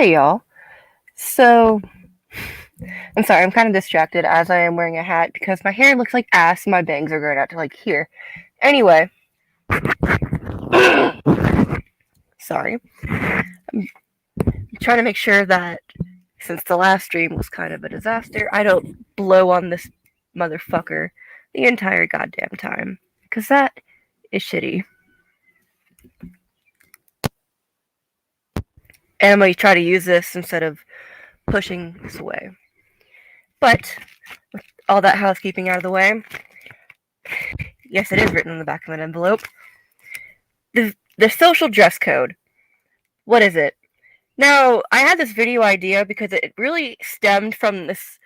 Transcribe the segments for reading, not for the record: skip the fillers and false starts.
Hey y'all. So, I'm sorry, I'm kind of distracted as I am wearing a hat because my hair looks like ass and my bangs are growing out to like here. Anyway, sorry. I'm trying to make sure that since the last stream was kind of a disaster, I don't blow on this motherfucker the entire goddamn time. Because that is shitty. And I'm going to try to use this instead of pushing this away. But, with all that housekeeping out of the way, yes, it is written on the back of an envelope. The social dress code. What is it? Now, I had this video idea because it really stemmed from this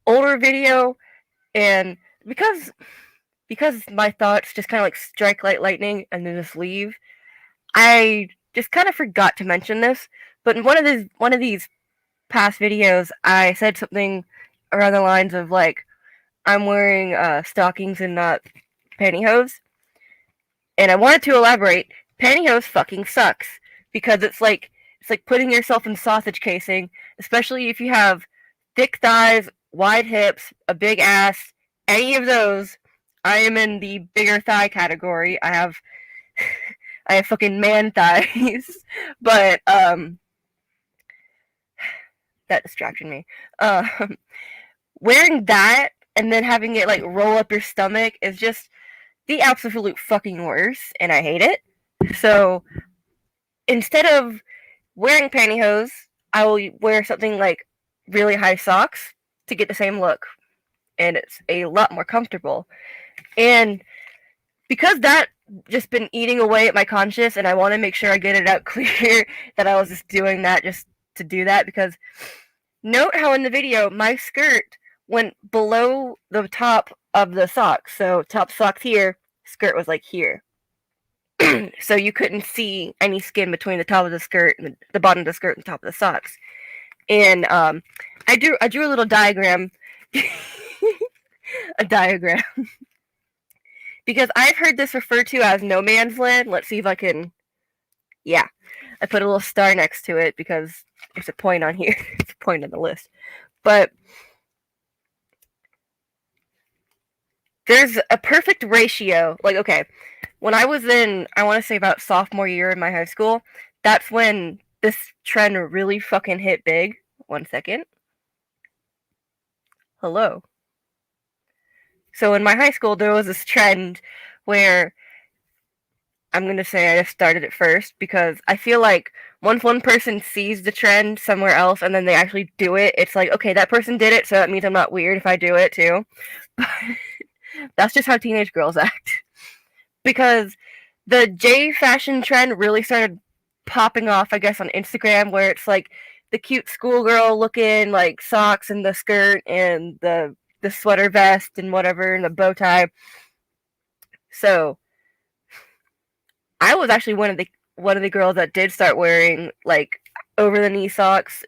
older video, and because my thoughts just kind of like strike like lightning and then just leave, I just kind of forgot to mention this. But in one of these past videos, I said something around the lines of like, I'm wearing stockings and not pantyhose, and I wanted to elaborate. Pantyhose fucking sucks because it's like putting yourself in sausage casing, especially if you have thick thighs, wide hips, a big ass, any of those. I am in the bigger thigh category. I have I have fucking man thighs. But that distracted me. Wearing that and then having it like roll up your stomach is just the absolute fucking worst, and I hate it. So instead of wearing pantyhose, I will wear something like really high socks to get the same look, and it's a lot more comfortable. And because that just been eating away at my conscience, and I want to make sure I get it out clear that I was just doing that just to do that. Because note how in the video my skirt went below the top of the socks, so top socks here, skirt was like here. So you couldn't see any skin between the top of the skirt and the bottom of the skirt and the top of the socks. And I drew a little diagram, a diagram, because I've heard this referred to as no man's land. Let's see if I can. Yeah, I put a little star next to it because it's a point on here. It's a point on the list. But there's a perfect ratio. Like, okay, when I was in, I want to say about sophomore year in my high school, that's when this trend really fucking hit big. 1 second. Hello. So in my high school, there was this trend where I'm going to say I just started it first because I feel like once one person sees the trend somewhere else and then they actually do it, it's like, okay, that person did it, so that means I'm not weird if I do it too. But that's just how teenage girls act. Because the J fashion trend really started popping off, I guess, on Instagram, where it's like the cute schoolgirl looking like socks and the skirt and the sweater vest and whatever and the bow tie. So I was actually one of the girls that did start wearing like over the knee socks.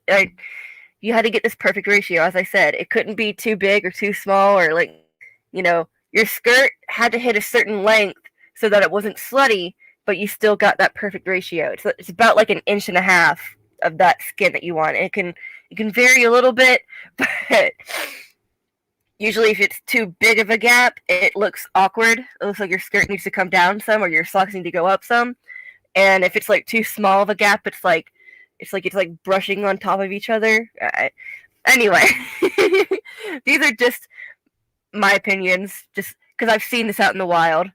You had to get this perfect ratio, as I said. It couldn't be too big or too small, or like, your skirt had to hit a certain length so that it wasn't slutty, but you still got that perfect ratio. It's about like an inch and a half of that skin that you want. It can vary a little bit, but usually if it's too big of a gap, it looks awkward. It looks like your skirt needs to come down some or your socks need to go up some. And if it's like too small of a gap, it's like brushing on top of each other. Anyway, these are just my opinions, just because I've seen this out in the wild,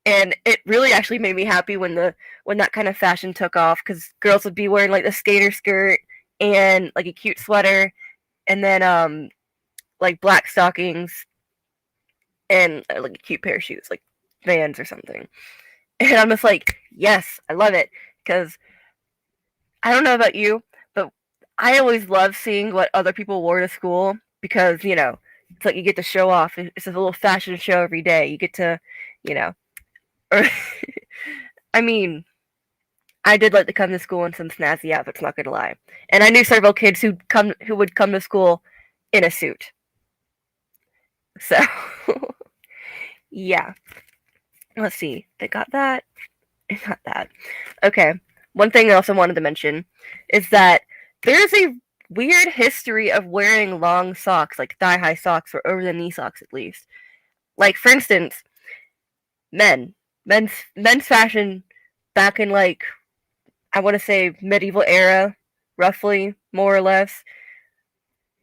and it really actually made me happy when that kind of fashion took off, because girls would be wearing like the skater skirt and like a cute sweater, and then like black stockings and like a cute pair of shoes, like Vans or something. And I'm just like, yes, I love it, because I don't know about you, but I always love seeing what other people wore to school, because it's like you get to show off. It's a little fashion show every day. You get to, you know, or I mean, I did like to come to school in some snazzy outfits, not gonna lie. And I knew several kids who would come to school in a suit. So yeah. Let's see. They got that. Got that. Okay. One thing I also wanted to mention is that there's a weird history of wearing long socks, like thigh-high socks or over-the-knee socks at least. Like, for instance, men's fashion back in, like, I want to say medieval era, roughly, more or less.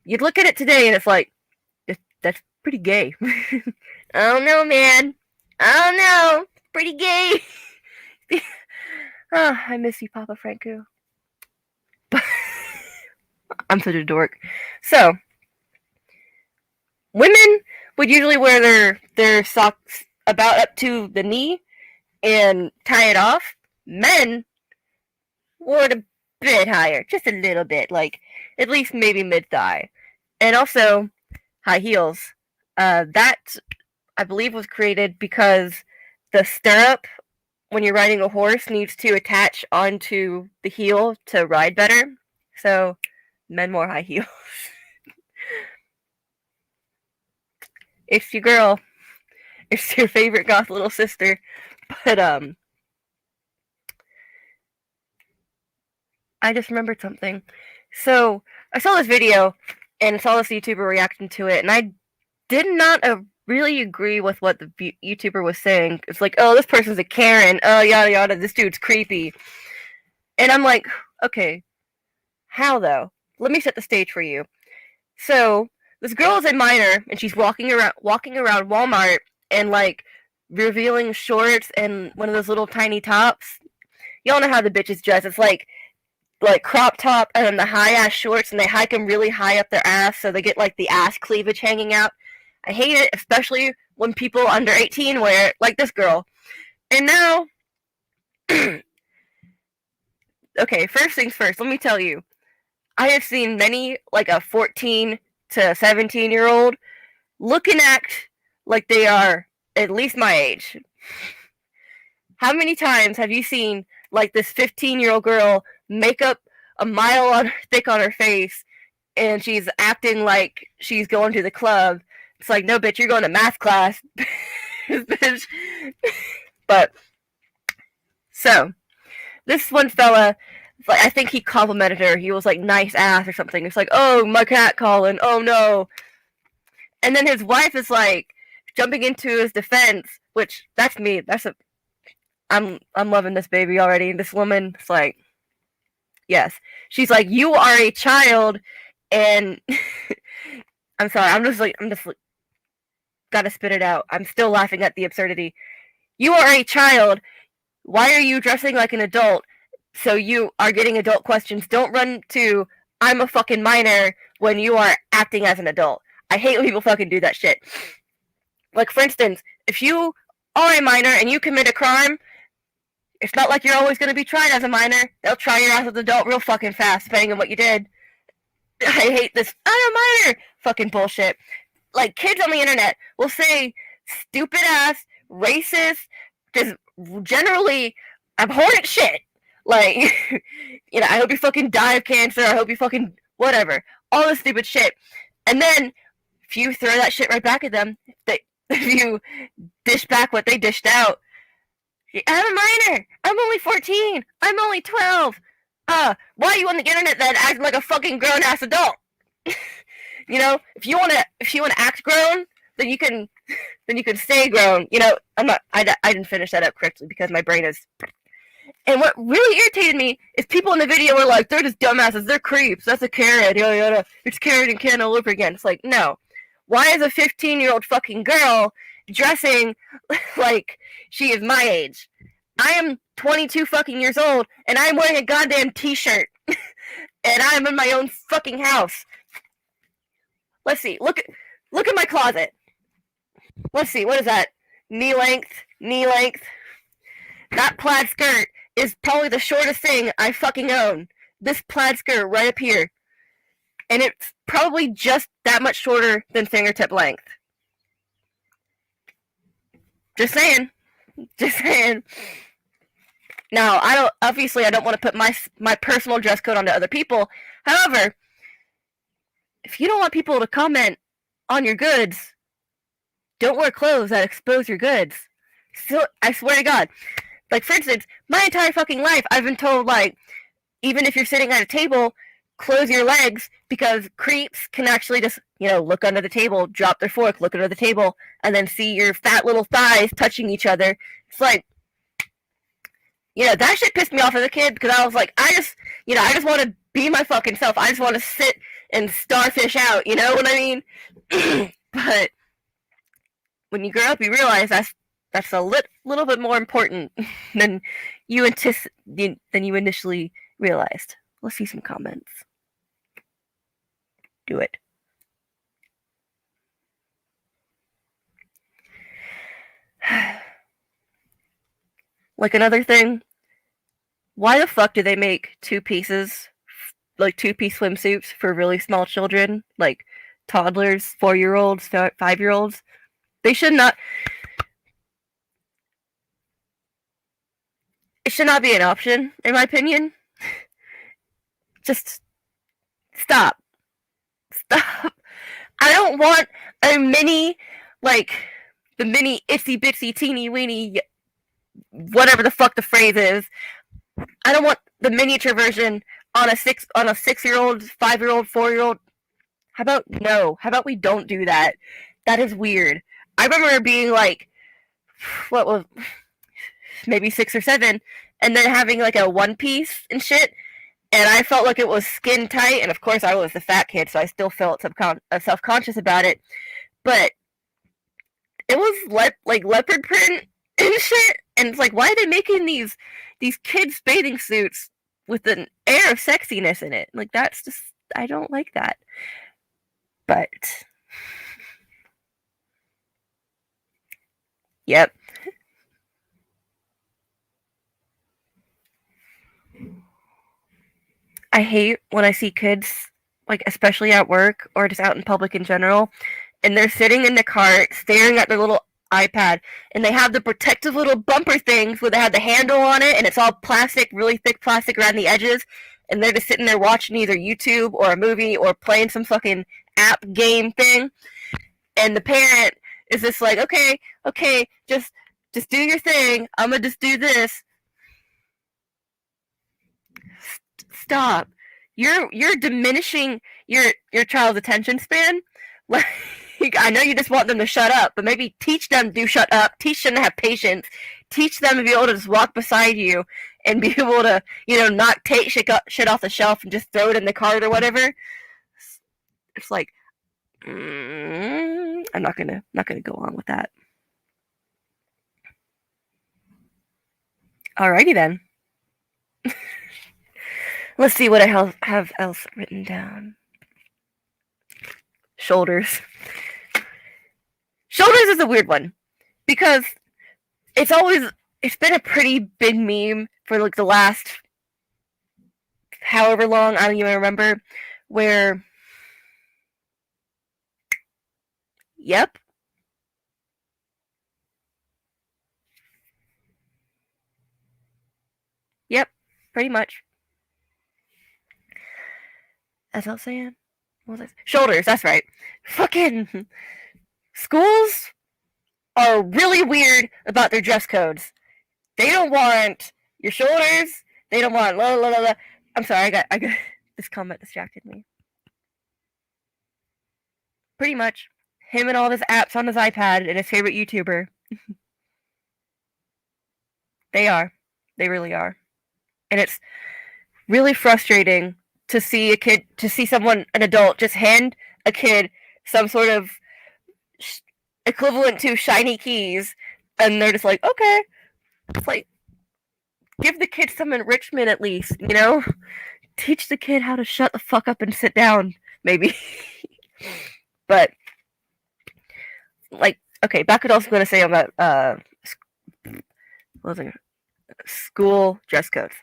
You'd look at it today and it's like, that's pretty gay. Oh no, man. Oh no, pretty gay. Oh, I miss you, Papa Franco. I'm such a dork. So, women would usually wear their socks about up to the knee and tie it off. Men wore it a bit higher, just a little bit, like at least maybe mid thigh, and also high heels. That I believe was created because the stirrup when you're riding a horse needs to attach onto the heel to ride better. So men wore high heels. It's your girl. It's your favorite goth little sister. But I just remembered something. So I saw this video and saw this YouTuber reacting to it, and I did not really agree with what the YouTuber was saying. It's like, oh, this person's a Karen. Oh, yada yada. This dude's creepy. And I'm like, okay, how though? Let me set the stage for you. So this girl is a minor, and she's walking around Walmart and like revealing shorts and one of those little tiny tops. Y'all know how the bitches dress. It's like crop top and then the high ass shorts, and they hike them really high up their ass, so they get like the ass cleavage hanging out. I hate it, especially when people under 18 wear it, like this girl. And now, okay, first things first, let me tell you, I have seen many, like a 14 to 17-year-old, look and act like they are at least my age. How many times have you seen, like, this 15-year-old girl makeup a mile thick on her face, and she's acting like she's going to the club? It's like, no, bitch, you're going to math class. Bitch. But, so, this one fella, like, I think he complimented her. He was like, nice ass or something. It's like, oh, my cat calling. Oh, no. And then his wife is like, jumping into his defense, which, that's me. I'm loving this baby already. This woman, it's like, yes. She's like, you are a child, and I'm sorry, I'm just gotta spit it out. I'm still laughing at the absurdity. You are a child. Why are you dressing like an adult? So you are getting adult questions. Don't run to, I'm a fucking minor, when you are acting as an adult. I hate when people fucking do that shit. Like, for instance, if you are a minor and you commit a crime, it's not like you're always going to be tried as a minor. They'll try your ass as an adult real fucking fast, depending on what you did. I hate this, I'm a minor fucking bullshit. Like, kids on the internet will say stupid ass, racist, just generally abhorrent shit. Like, you know, I hope you fucking die of cancer, I hope you fucking whatever. All this stupid shit. And then, if you throw that shit right back at them, if you dish back what they dished out, I'm a minor, I'm only 14, I'm only 12. Why are you on the internet then acting like a fucking grown-ass adult? You know, if you wanna act grown, then you can stay grown. You know, I didn't finish that up correctly because my brain is. And what really irritated me is people in the video were like, they're just dumbasses, they're creeps, that's a Karen, yada yada. It's Karen and Ken all over again. It's like, no. Why is a 15-year-old fucking girl dressing like she is my age? I am 22 fucking years old, and I'm wearing a goddamn t-shirt. And I'm in my own fucking house. Let's see. Look at my closet. Let's see. What is that? Knee length. That plaid skirt is probably the shortest thing I fucking own. This plaid skirt right up here. And it's probably just that much shorter than fingertip length. Just saying. Now, I don't want to put my personal dress code onto other people. However, if you don't want people to comment on your goods, don't wear clothes that expose your goods. So, I swear to God. Like, for instance, my entire fucking life, I've been told, like, even if you're sitting at a table, close your legs because creeps can actually just, look under the table, drop their fork, look under the table, and then see your fat little thighs touching each other. It's like, that shit pissed me off as a kid because I was like, I just want to be my fucking self. I just want to sit and starfish out, you know what I mean? But when you grow up, you realize that's a little bit more important than you initially realized. Let's see some comments. Do it. Like another thing, why the fuck do they make two-piece swimsuits for really small children, like toddlers, 4-year-olds, 5-year-olds? They should not. It should not be an option, in my opinion. Just stop. Stop. I don't want a mini, the mini itsy bitsy teeny weeny, whatever the fuck the phrase is. I don't want the miniature version on a 6-year-old, 5-year-old, 4-year-old. How about we don't do that? That is weird. I remember being like, what was, maybe 6 or 7, and then having like a one piece and shit, and I felt like it was skin tight, and of course I was the fat kid, so I still felt self-conscious about it, but it was like leopard print and shit, and it's like, why are they making these kids bathing suits with an air of sexiness in it? Like, that's just, I don't like that. But yep. I hate when I see kids, like especially at work or just out in public in general, and they're sitting in the car staring at their little iPad, and they have the protective little bumper things where they have the handle on it, and it's all plastic, really thick plastic around the edges, and they're just sitting there watching either YouTube or a movie or playing some fucking app game thing, and the parent is just like, okay, just do your thing. I'm gonna just do this. Stop. You're diminishing your child's attention span. Like, I know you just want them to shut up, but maybe teach them to shut up. Teach them to have patience. Teach them to be able to just walk beside you and be able to, not take shit off the shelf and just throw it in the cart or whatever. It's like, I'm not gonna go on with that. Alrighty then. Let's see what I have else written down. Shoulders. Shoulders is a weird one because it's been a pretty big meme for like the last however long, I don't even remember, where yep. Yep, pretty much. As I was saying, what was I? Shoulders, that's right. Fucking schools are really weird about their dress codes. They don't want your shoulders. They don't want la la la la. I'm sorry, I got this comment distracted me. Pretty much, him and all of his apps on his iPad and his favorite YouTuber. They are. They really are. And it's really frustrating to see an adult just hand a kid some sort of equivalent to shiny keys, and they're just like, okay. It's like, give the kid some enrichment at least, Teach the kid how to shut the fuck up and sit down, maybe. But, like, okay, back to what I was going to say about, what was it? School dress codes.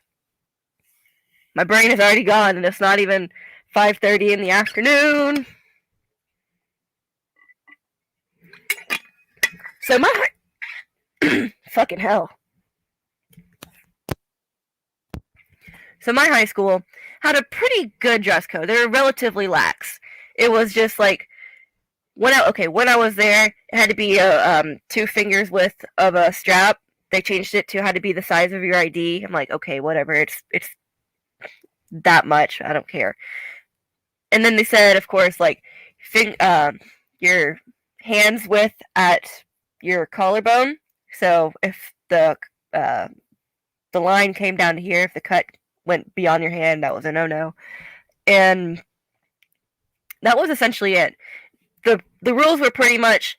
My brain is already gone, and it's not even 5:30 in the afternoon. So fucking hell. So my high school had a pretty good dress code. They were relatively lax. It was just like, when I was there, it had to be 2 fingers width of a strap. They changed it to had to be the size of your ID. I'm like, okay, whatever. It's that much. I don't care. And then they said, of course, like, your hands width at your collarbone. So if the line came down to here, if the cut went beyond your hand, that was a no-no. And that was essentially it. The rules were pretty much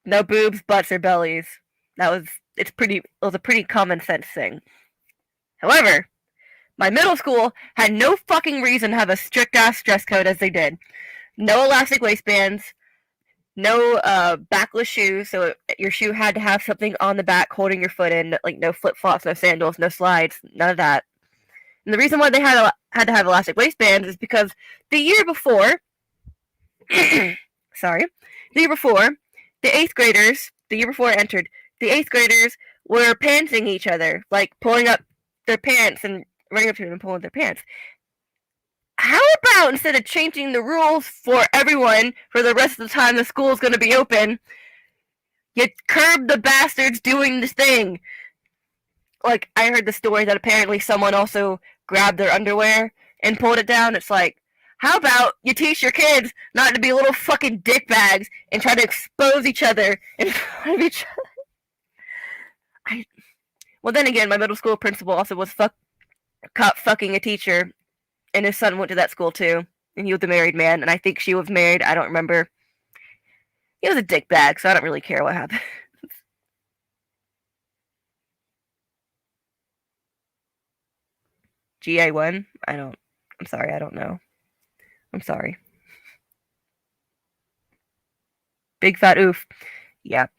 no boobs, butts, or bellies. It was a pretty common sense thing. However, my middle school had no fucking reason to have a strict ass dress code as they did. No elastic waistbands, no backless shoes, so your shoe had to have something on the back holding your foot in, like no flip flops, no sandals, no slides, none of that. And the reason why they had to have elastic waistbands is because the year before, the year before, the year before I entered, the 8th graders were pantsing each other, like pulling up their pants and running up to them and pulling their pants. How about instead of changing the rules for everyone for the rest of the time the school is going to be open, you curb the bastards doing this thing? Like, I heard the story that apparently someone also grabbed their underwear and pulled it down. It's like, how about you teach your kids not to be little fucking dickbags and try to expose each other in front of each other? Well, then again, my middle school principal also was caught fucking a teacher, and his son went to that school too, and he was a married man, and I think she was married. I don't remember. He was a dickbag, so I don't really care what happened. GA1? I'm sorry, I don't know. I'm sorry. Big fat oof. Yep.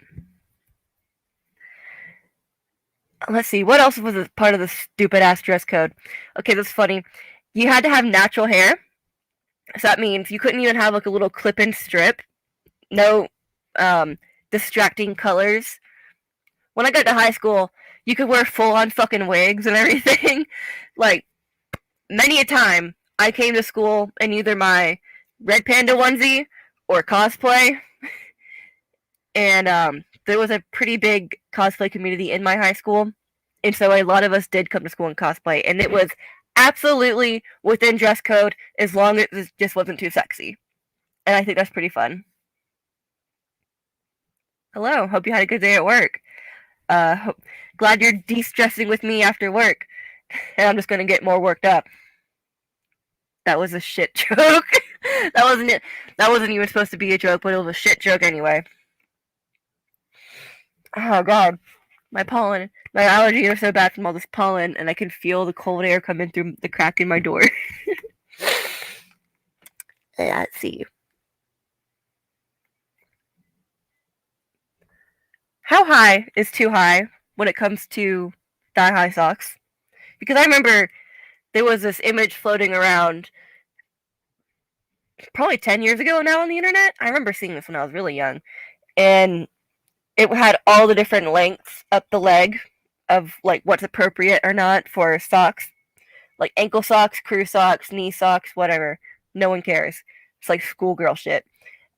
Let's see, what else was a part of the stupid ass dress code? Okay, that's funny. You had to have natural hair. So that means you couldn't even have like a little clip-in strip. No distracting colors. When I got to high school, you could wear full-on fucking wigs and everything. Like, many a time, I came to school in either my Red Panda onesie or cosplay. And there was a pretty big cosplay community in my high school. And so a lot of us did come to school in cosplay. And it was absolutely within dress code as long as it just wasn't too sexy. And I think that's pretty fun. Hello, hope you had a good day at work. Glad you're de-stressing with me after work. And I'm just going to get more worked up. That was a shit joke. That wasn't even supposed to be a joke, but it was a shit joke anyway. Oh god. My allergies are so bad from all this pollen, and I can feel the cold air coming through the crack in my door. Let's see. How high is too high when it comes to thigh-high socks? Because I remember there was this image floating around probably 10 years ago now on the internet. I remember seeing this when I was really young. And it had all the different lengths up the leg of like what's appropriate or not for socks. Like ankle socks, crew socks, knee socks, whatever. No one cares. It's like schoolgirl shit.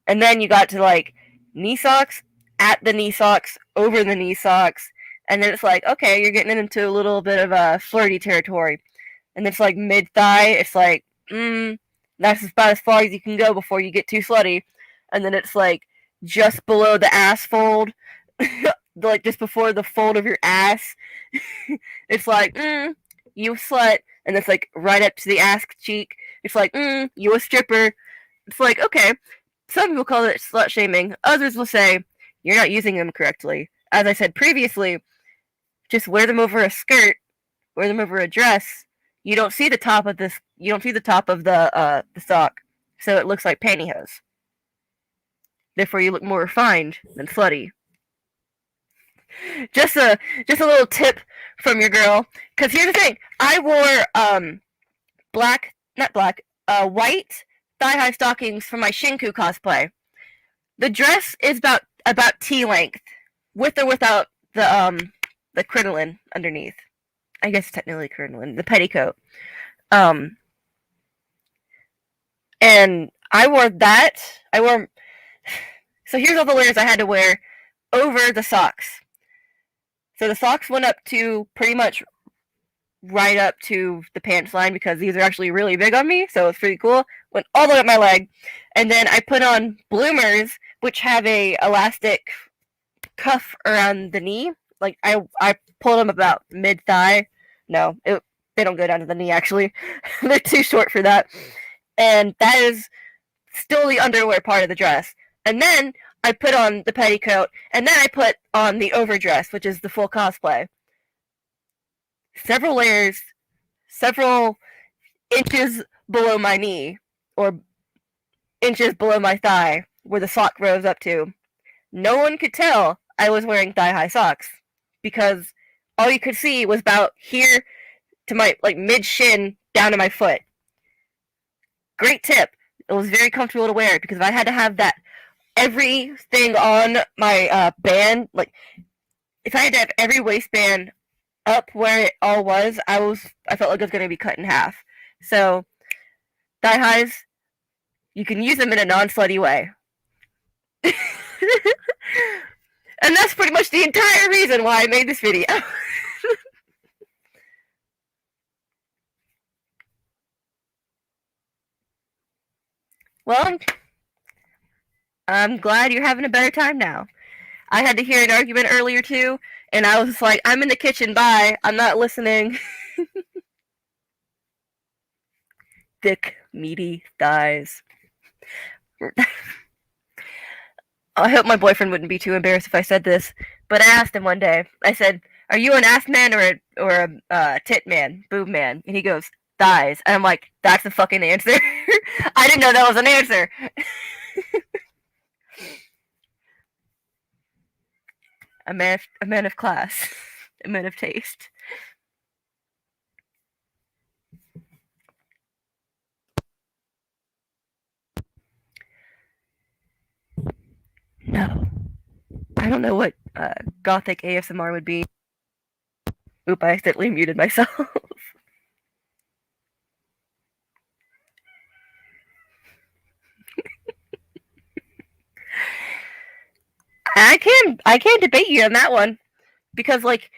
And then you got to like knee socks, at the knee socks, over the knee socks, and then it's like, okay, you're getting into a little bit of a flirty territory. And it's like mid thigh, it's like, that's about as far as you can go before you get too slutty. And then it's like just below the ass fold, like just before the fold of your ass. It's like, you slut. And it's like right up to the ass cheek. It's like, you a stripper. It's like, okay. Some people call it slut shaming. Others will say, you're not using them correctly. As I said previously, just wear them over a skirt, wear them over a dress. You don't see the top of this. You don't see the top of the sock, so it looks like pantyhose. Therefore, you look more refined than slutty. Just a little tip from your girl. Because here's the thing: I wore white thigh-high stockings for my Shinku cosplay. The dress is about T length, with or without the crinoline underneath. I guess technically crinoline, the petticoat. And I wore that. So here's all the layers I had to wear over the socks. So the socks went up to pretty much right up to the pants line because these are actually really big on me, so it's pretty cool. Went all the way up my leg, and then I put on bloomers, which have a elastic cuff around the knee. Like I pulled them about mid thigh. No, they don't go down to the knee actually. They're too short for that, and that is still the underwear part of the dress. And then I put on the petticoat, and then I put on the overdress, which is the full cosplay. Several layers, several inches below my knee, or inches below my thigh, where the sock rose up to. No one could tell I was wearing thigh-high socks, because all you could see was about here to my, like, mid-shin down to my foot. Great tip. It was very comfortable to wear, because if I had to have that everything on my band, like, if I had to have every waistband up where it all was, I felt like it was going to be cut in half. So, thigh highs, you can use them in a non-slutty way. And that's pretty much the entire reason why I made this video. Well, I'm glad you're having a better time now. I had to hear an argument earlier too, and I was like, I'm in the kitchen, bye. I'm not listening. Thick, meaty thighs. I hope my boyfriend wouldn't be too embarrassed if I said this, but I asked him one day. I said, "Are you an ass man or a tit man, boob man?" And he goes, "Thighs." And I'm like, "That's the fucking answer." I didn't know that was an answer. A man of class, a man of taste. No, I don't know what gothic ASMR would be. Oop! I accidentally muted myself. I can't debate you on that one, because like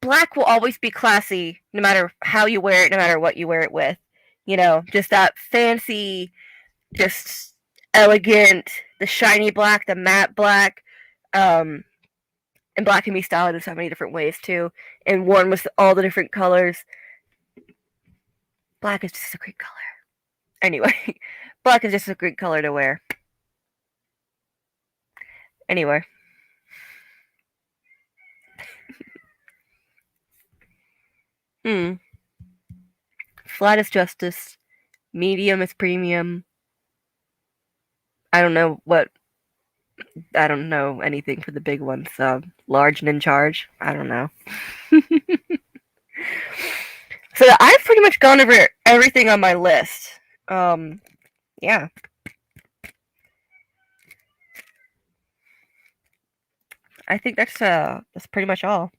black will always be classy no matter how you wear it, no matter what you wear it with. You know, just that fancy, just elegant, the shiny black, the matte black. And black can be styled in so many different ways too, and worn with all the different colors. Black is just a great color. Anyway, black is just a great color to wear. Anyway. Flat is justice. Medium is premium. I don't know anything for the big ones. Large and in charge. I don't know. So I've pretty much gone over everything on my list. Yeah. I think that's pretty much all.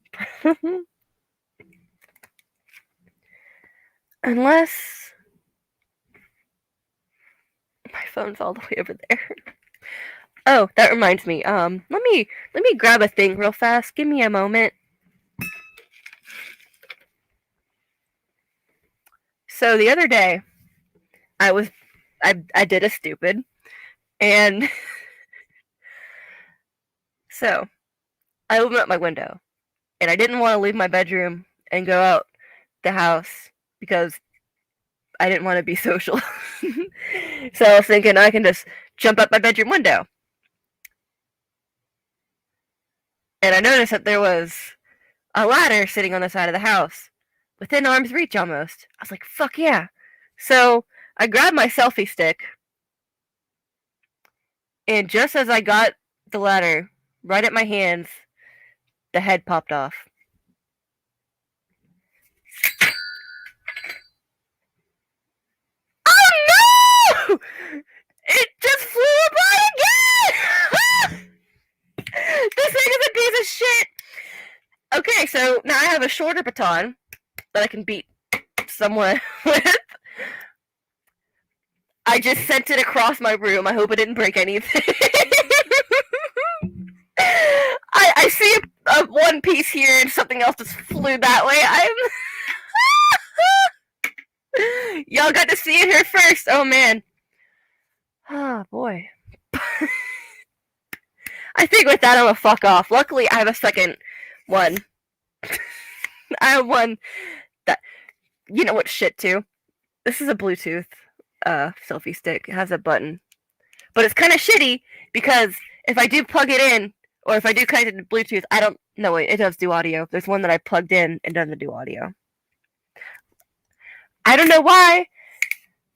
Unless my phone's all the way over there. Oh, that reminds me. Let me grab a thing real fast. Give me a moment. So the other day, I did a stupid, and so I opened up my window, and I didn't want to leave my bedroom and go out the house because I didn't want to be social. So I was thinking I can just jump up my bedroom window. And I noticed that there was a ladder sitting on the side of the house, within arm's reach almost. I was like, fuck yeah. So I grabbed my selfie stick, and just as I got the ladder right at my hands, the head popped off. Oh no! It just flew apart again! This thing is a piece of shit! Okay, so now I have a shorter baton that I can beat someone with. I just sent it across my room. I hope it didn't break anything. I see a one piece here and something else just flew that way. Y'all got to see it here first. Oh man. Oh boy. I think with that I'm gonna fuck off. Luckily, I have a second one. I have one that you know what shit too. This is a Bluetooth selfie stick. It has a button, but it's kind of shitty because if I do plug it in or if I do connect it to Bluetooth, I don't know it does do audio. There's one that I plugged in and doesn't do audio. I don't know why.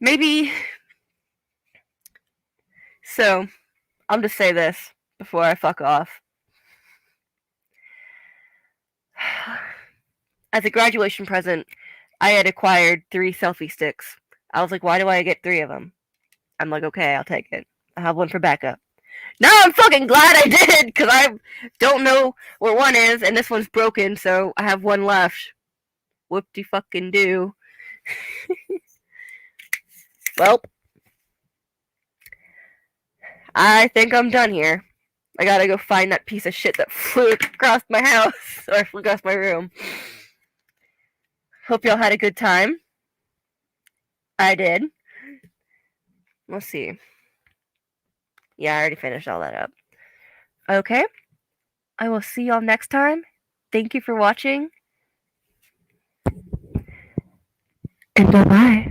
Maybe. So, I'll just say this before I fuck off. As a graduation present, I had acquired 3 selfie sticks. I was like, why do I get 3 of them? I'm like, okay, I'll take it. I have one for backup. Now I'm fucking glad I did, because I don't know where one is, and this one's broken, so I have one left. Whoop-de-fucking-do. Well, I think I'm done here. I gotta go find that piece of shit that flew across my house, or flew across my room. Hope y'all had a good time. I did. Let's see. Yeah, I already finished all that up. Okay. I will see y'all next time. Thank you for watching. And bye-bye.